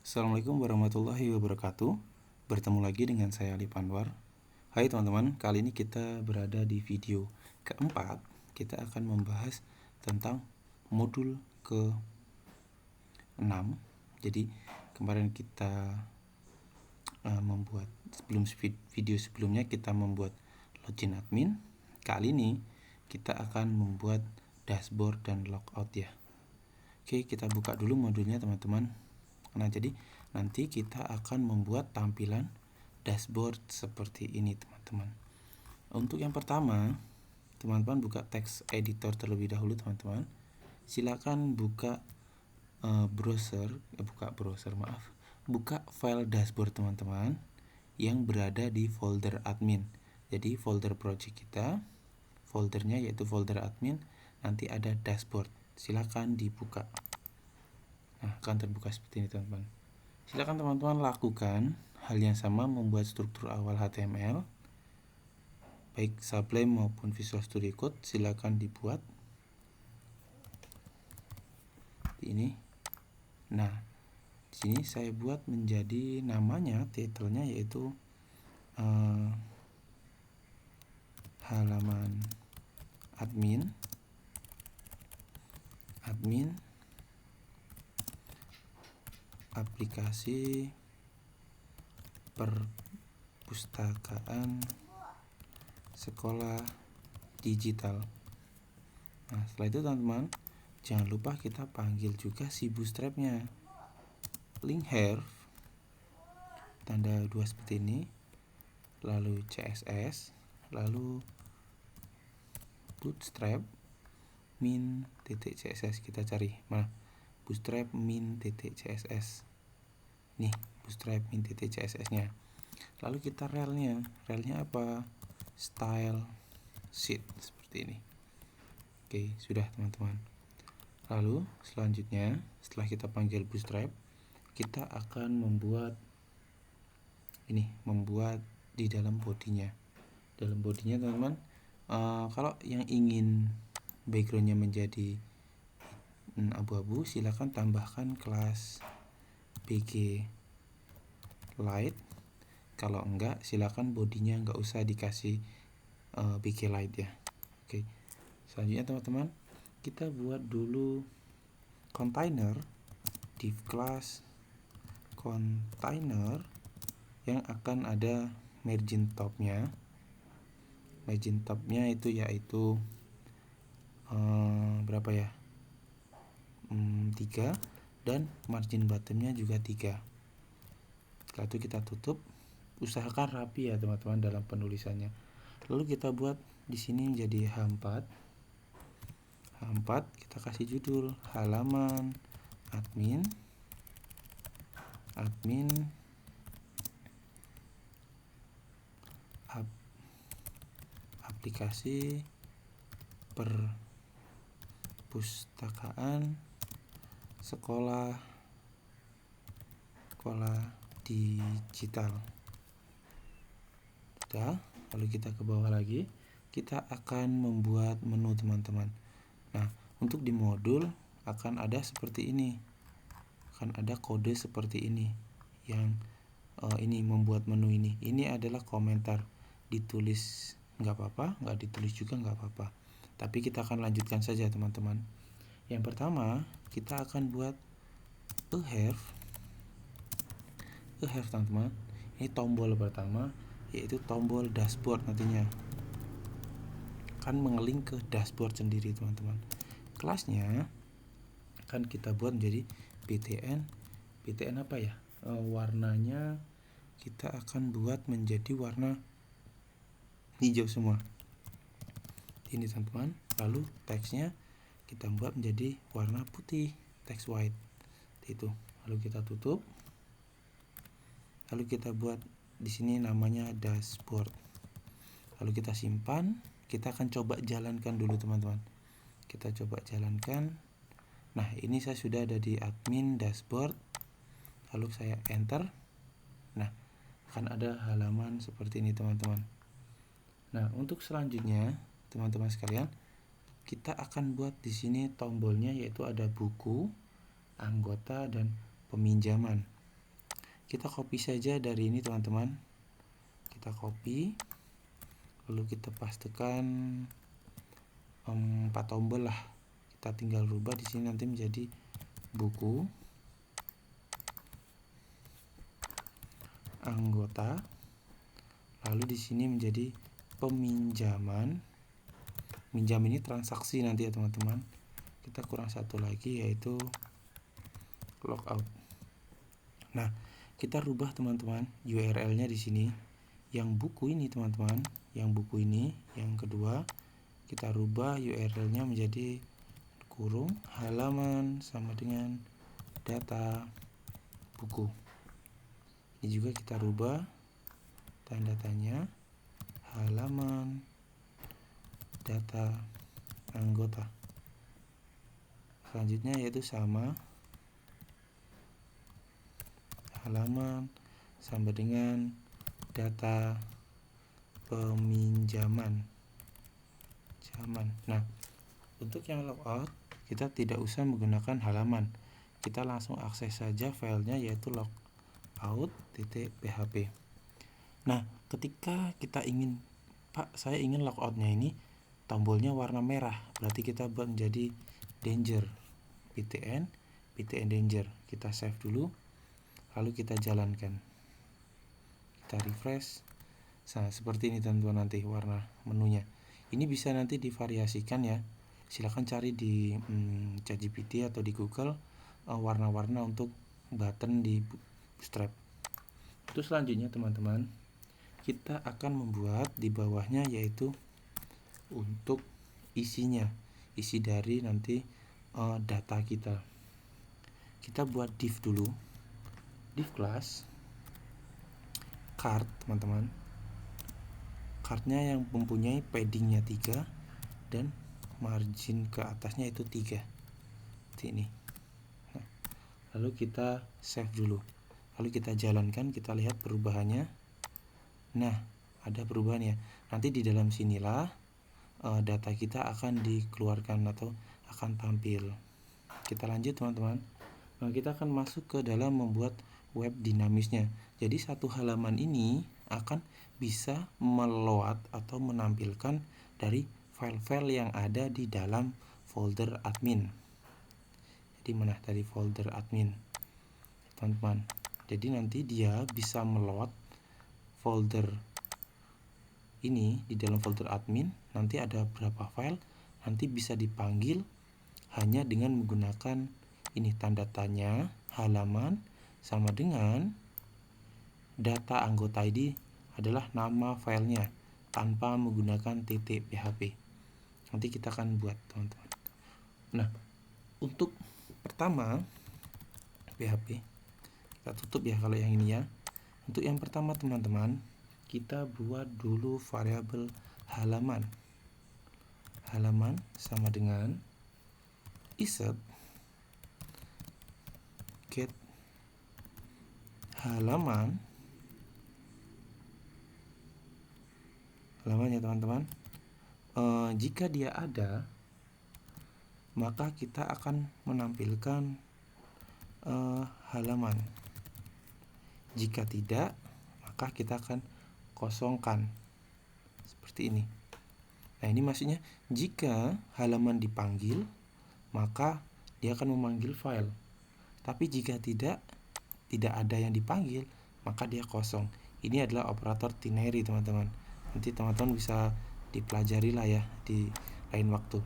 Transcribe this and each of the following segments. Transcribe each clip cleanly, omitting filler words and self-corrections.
Assalamualaikum warahmatullahi wabarakatuh. Bertemu lagi dengan saya Ali Panwar. Hai teman-teman, kali ini kita berada di video keempat. Kita akan membahas tentang modul ke-6. Jadi kemarin kita membuat video sebelumnya kita membuat login admin. Kali ini kita akan membuat dashboard dan logout ya. Oke, kita buka dulu modulnya teman-teman. Nah, jadi nanti kita akan membuat tampilan dashboard seperti ini teman-teman. Untuk yang pertama, teman-teman buka text editor terlebih dahulu teman-teman. Silakan buka buka file dashboard teman-teman yang berada di folder admin. Jadi folder project kita, foldernya yaitu folder admin, nanti ada dashboard. Silakan dibuka. Nah, akan terbuka seperti ini teman-teman. Silakan teman-teman lakukan hal yang sama, membuat struktur awal HTML baik Sublime maupun Visual Studio Code. Silakan dibuat ini. Nah, di sini saya buat menjadi namanya, title-nya yaitu halaman admin aplikasi perpustakaan sekolah digital. Nah, setelah itu teman-teman, jangan lupa kita panggil juga si bootstrap-nya. Link here tanda 2 seperti ini, lalu CSS, lalu bootstrap min.css. Kita cari mana bootstrap min.css. Nih, bootstrap min.css nya. Lalu kita relnya apa? Style sheet seperti ini. Oke, sudah teman-teman. Lalu selanjutnya, setelah kita panggil bootstrap, kita akan membuat di dalam bodinya. Dalam bodinya teman-teman, kalau yang ingin backgroundnya menjadi abu-abu, silakan tambahkan kelas BG Light. Kalau enggak, silakan bodinya enggak usah dikasih BG Light ya. Oke. Selanjutnya teman-teman, kita buat dulu container, div class container yang akan ada margin top-nya. Margin top-nya itu yaitu berapa ya? 3, dan margin bottom-nya juga 3. Setelah itu kita tutup. Usahakan rapi ya teman-teman dalam penulisannya. Lalu kita buat di sini menjadi H4. Kita kasih judul halaman admin aplikasi perpustakaan sekolah digital. Sudah, lalu kita ke bawah lagi. Kita akan membuat menu teman-teman. Nah, untuk di modul akan ada seperti ini. Akan ada kode seperti ini yang ini membuat menu ini. Ini adalah komentar. Ditulis nggak apa-apa, nggak ditulis juga nggak apa-apa. Tapi kita akan lanjutkan saja teman-teman. Yang pertama, kita akan buat a have teman-teman. Ini tombol pertama, yaitu tombol dashboard. Nantinya akan mengeling ke dashboard sendiri teman-teman. Kelasnya akan kita buat menjadi btn apa ya? Warnanya kita akan buat menjadi warna hijau semua. Ini teman-teman. Lalu teksnya kita buat menjadi warna putih, text white. Itu. Lalu kita tutup. Lalu kita buat di sini namanya dashboard. Lalu kita simpan. Kita akan coba jalankan dulu teman-teman. Kita coba jalankan. Nah, ini saya sudah ada di admin dashboard. Lalu saya enter. Nah, akan ada halaman seperti ini teman-teman. Nah, untuk selanjutnya teman-teman sekalian, kita akan buat di sini tombolnya, yaitu ada buku, anggota, dan peminjaman. kita copy saja dari ini teman-teman. Kita copy, lalu kita pastekan 4 tombol lah. Kita tinggal rubah di sini nanti menjadi buku, anggota, lalu di sini menjadi peminjaman. Minjam ini transaksi nanti ya teman-teman. Kita kurang satu lagi yaitu logout. Nah, kita rubah teman-teman URL-nya di sini. Yang buku ini teman-teman, yang buku ini, yang kedua kita rubah URL-nya menjadi kurung halaman sama dengan data buku. Ini juga kita rubah tanda tanya halaman data anggota. Selanjutnya yaitu sama halaman sama dengan data peminjaman. Nah, untuk yang logout kita tidak usah menggunakan halaman. Kita langsung akses saja filenya yaitu logout.php. Nah, ketika kita ingin, Pak, saya ingin logoutnya ini tombolnya warna merah, berarti kita buat menjadi danger, ptn danger. Kita save dulu, lalu kita jalankan, kita refresh. Nah, seperti ini teman-teman nanti warna menunya. Ini bisa nanti divariasikan ya, silahkan cari di ChatGPT atau di Google warna-warna untuk button di Bootstrap. Terus selanjutnya teman-teman, kita akan membuat di bawahnya yaitu untuk isinya, isi dari nanti data kita. Kita buat div dulu, div class card teman-teman. Cardnya yang mempunyai paddingnya 3 dan margin ke atasnya itu 3 seperti ini. Nah, lalu kita save dulu, lalu kita jalankan, kita lihat perubahannya. Nah, ada perubahannya. Nanti di dalam sinilah data kita akan dikeluarkan atau akan tampil. Kita lanjut teman-teman. Kita akan masuk ke dalam membuat web dinamisnya. Jadi satu halaman ini akan bisa meload atau menampilkan dari file-file yang ada di dalam folder admin. Jadi mana dari folder admin teman-teman. Jadi nanti dia bisa meload folder ini di dalam folder admin. Nanti ada berapa file, nanti bisa dipanggil hanya dengan menggunakan ini tanda tanya halaman sama dengan data anggota ID adalah nama filenya tanpa menggunakan .php. Nanti kita akan buat teman-teman. Nah, untuk pertama PHP kita tutup ya kalau yang ini ya. Untuk yang pertama teman-teman, kita buat dulu variabel halaman. Halaman sama dengan insert get halaman. Halamannya teman-teman, jika dia ada maka kita akan menampilkan halaman. Jika tidak, maka kita akan kosongkan seperti ini. Nah, ini maksudnya jika halaman dipanggil maka dia akan memanggil file. Tapi jika tidak ada yang dipanggil, maka dia kosong. Ini adalah operator ternary teman-teman. Nanti teman-teman bisa dipelajari lah ya di lain waktu.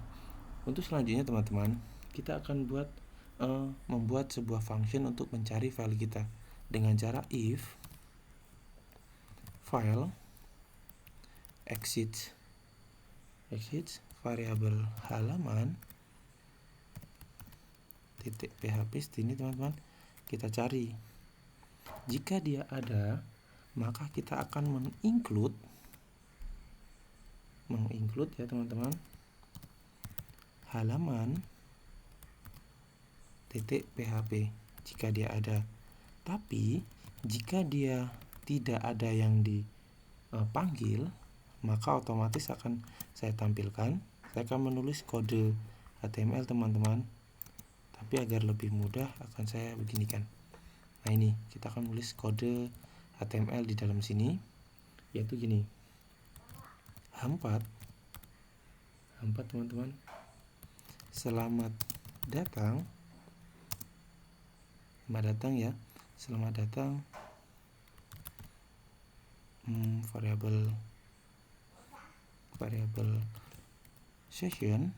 Untuk selanjutnya teman-teman, kita akan membuat sebuah function untuk mencari file kita dengan cara if file exits variabel halaman .php ini teman-teman, kita cari. Jika dia ada, maka kita akan menginclude ya teman-teman halaman .php jika dia ada. Tapi jika dia tidak ada yang dipanggil, maka otomatis akan saya tampilkan. Saya akan menulis kode HTML teman-teman, tapi agar lebih mudah akan saya beginikan. Nah, Nah, ini kita akan menulis kode HTML di dalam sini, yaitu gini. H4 teman-teman. Selamat datang ya. Selamat datang variabel session,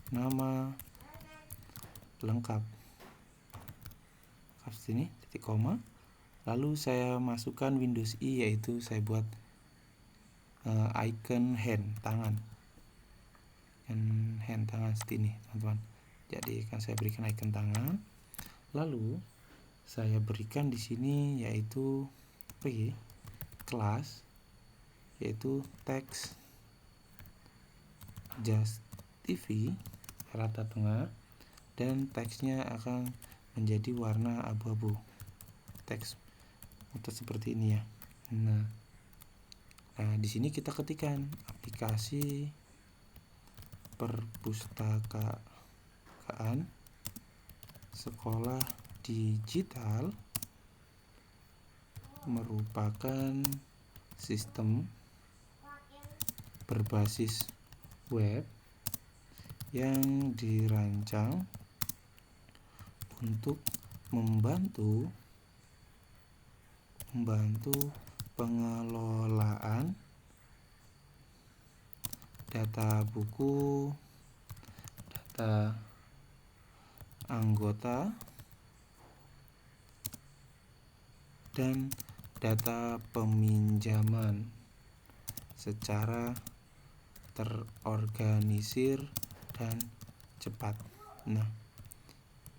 nama lengkap sini titik koma, lalu saya masukkan Windows I, yaitu saya buat icon hand tangan seperti ini teman-teman. Jadi kan saya berikan icon tangan, lalu saya berikan di sini yaitu kelas, yaitu text just TV rata tengah, dan teksnya akan menjadi warna abu-abu, teks untuk seperti ini ya. Nah, di sini kita ketikkan aplikasi perpustakaan sekolah digital merupakan sistem berbasis web yang dirancang untuk membantu pengelolaan data buku, data anggota, dan data peminjaman secara terorganisir dan cepat. Nah,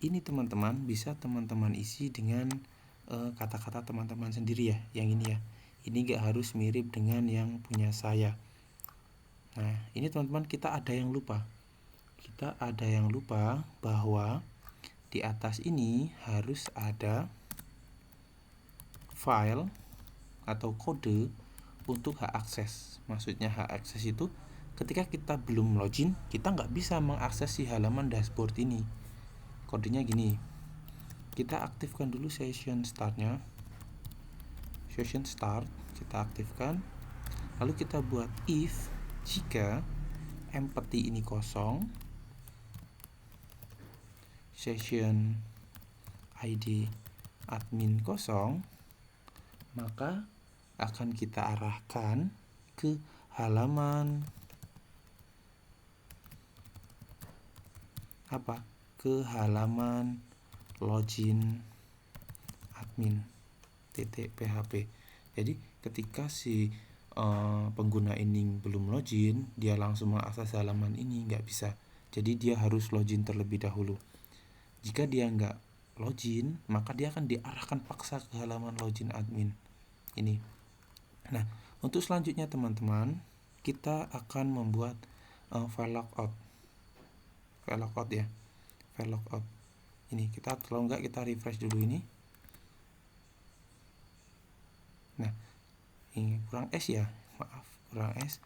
ini teman-teman bisa teman-teman isi dengan kata-kata teman-teman sendiri ya, yang ini ya. Ini gak harus mirip dengan yang punya saya. Nah, ini teman-teman kita ada yang lupa bahwa di atas ini harus ada file atau kode untuk hak akses. Maksudnya hak akses itu ketika kita belum login, kita nggak bisa mengakses si halaman dashboard ini. Kodenya gini, kita aktifkan dulu session start, kita aktifkan, lalu kita buat if jika empty ini kosong, session ID admin kosong, maka akan kita arahkan ke halaman login admin .php. Jadi ketika si pengguna ini belum login, dia langsung mengakses halaman ini nggak bisa. Jadi dia harus login terlebih dahulu. Jika dia nggak login, maka dia akan diarahkan paksa ke halaman login admin ini. Nah, untuk selanjutnya teman-teman, kita akan membuat file logout ya. File logout ini kita, kalau nggak kita refresh dulu ini. Nah, ini kurang S ya, kurang S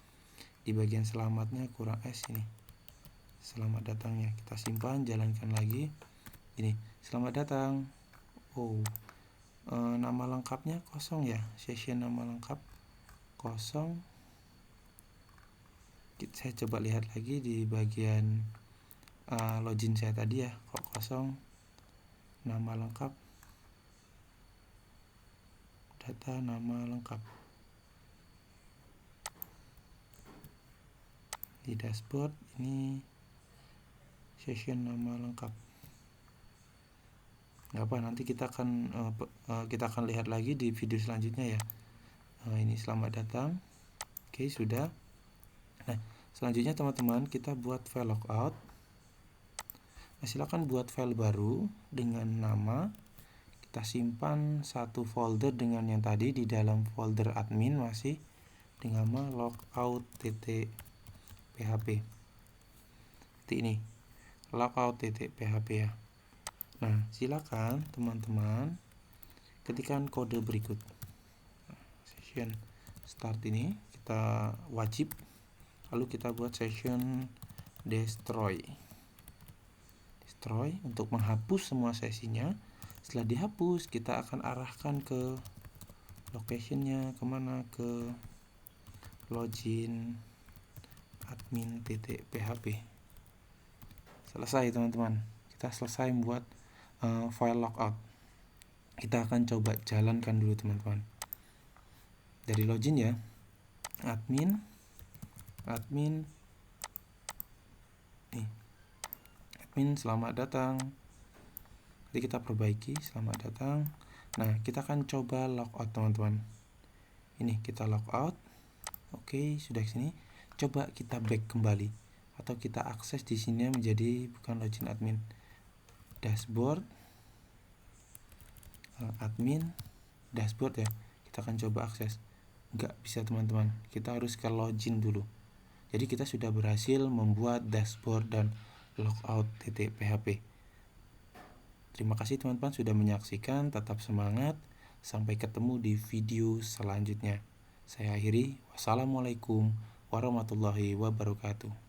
di bagian selamatnya, kurang S ini. Selamat datangnya kita simpan, jalankan lagi. Ini selamat datang. Nama lengkapnya kosong ya, session nama lengkap kosong. Saya coba lihat lagi di bagian login saya tadi ya, kok kosong. Nama lengkap, data nama lengkap. Di dashboard ini session nama lengkap. Nggak apa, nanti kita akan lihat lagi di video selanjutnya ya. Ini selamat datang. Oke, sudah. Nah, selanjutnya teman-teman kita buat file logout. Nah, silakan buat file baru dengan nama. Kita simpan satu folder dengan yang tadi, di dalam folder admin masih dengan nama logout.php. Seperti ini, logout.php ya. Nah, silakan teman-teman ketikkan kode berikut. Session start ini kita wajib, lalu kita buat session destroy untuk menghapus semua sesinya Setelah dihapus, kita akan arahkan ke locationnya kemana, ke login admin.php. Selesai teman-teman, kita selesai membuat file logout. Kita akan coba jalankan dulu teman-teman. Dari login ya, admin selamat datang. Jadi kita perbaiki selamat datang. Nah, kita akan coba logout teman-teman. Ini kita logout. Oke, sudah ke sini. Coba kita back kembali atau kita akses di sini menjadi bukan login admin. Dashboard admin dashboard ya. Kita akan coba akses. Enggak bisa teman-teman. Kita harus ke login dulu. Jadi kita sudah berhasil membuat dashboard dan logout.php. Terima kasih teman-teman sudah menyaksikan. Tetap semangat. Sampai ketemu di video selanjutnya. Saya akhiri. Wassalamualaikum warahmatullahi wabarakatuh.